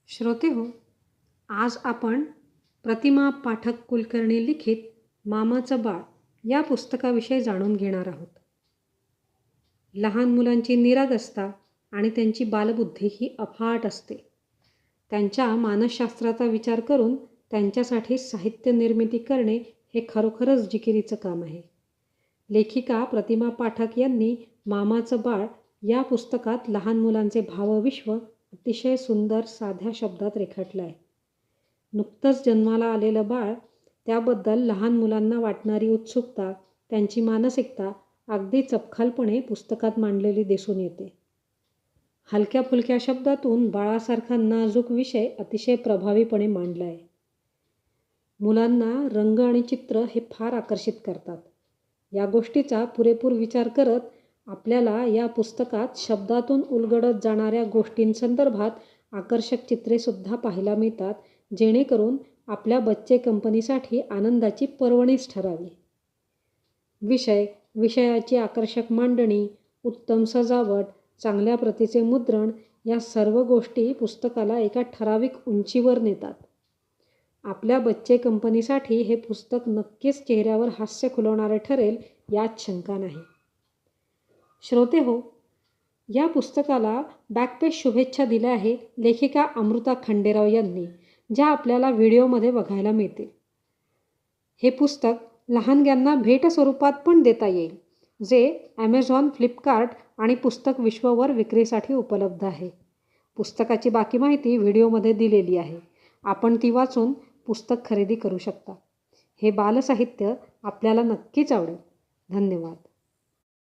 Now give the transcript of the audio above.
श्रोते हो, आज आपण प्रतिमा पाठक कुलकर्णी लिखित मामाचं बाळ या पुस्तकाविषयी जाणून घेणार आहोत. लहान मुलांची निरागसता आणि त्यांची बालबुद्धी ही अफाट असते. त्यांच्या मानसशास्त्राचा विचार करून त्यांच्यासाठी साहित्य निर्मिती करणे हे खरोखरच जिकिरीचं काम आहे. लेखिका प्रतिमा पाठक यांनी मामाचं बाळ या पुस्तकात लहान मुलांचे भावविश्व अतिशय सुंदर साध्या शब्दात रेखाटलं आहे. नुकतंच जन्माला आलेलं बाळ, त्याबद्दल लहान मुलांना वाटणारी उत्सुकता, त्यांची मानसिकता अगदी चपखलपणे पुस्तकात मांडलेली दिसून येते. हलक्या फुलक्या शब्दातून बाळासारखा नाजूक विषय अतिशय प्रभावीपणे मांडला आहे. मुलांना रंग आणि चित्र हे फार आकर्षित करतात. या गोष्टीचा पुरेपूर विचार करत आपल्याला या पुस्तकात शब्दातून उलगडत जाणाऱ्या गोष्टींसंदर्भात आकर्षक चित्रेसुद्धा पाहायला मिळतात, जेणेकरून आपल्या बच्चे कंपनीसाठी आनंदाची पर्वणीच ठरावी. विषयाची आकर्षक मांडणी, उत्तम सजावट, चांगल्या प्रतीचे मुद्रण या सर्व गोष्टी पुस्तकाला एका ठराविक उंचीवर नेतात. आपल्या बच्चे कंपनीसाठी हे पुस्तक नक्कीच चेहऱ्यावर हास्य खुलवणारे ठरेल यात शंका नाही. श्रोते हो, या पुस्तकाला बॅकपेज शुभेच्छा दिल्या आहे लेखिका अमृता खंडेराव यांनी, ज्या आपल्याला व्हिडिओमध्ये बघायला मिळतील. हे पुस्तक लहानग्यांना भेट स्वरूपात पण देता येईल, जे ॲमेझॉन, फ्लिपकार्ट आणि पुस्तक विश्ववर विक्रीसाठी उपलब्ध आहे. पुस्तकाची बाकी माहिती व्हिडिओमध्ये दिलेली आहे. आपण ती वाचून पुस्तक खरेदी करू शकता. हे बालसाहित्य आपल्याला नक्कीच आवडेल. धन्यवाद.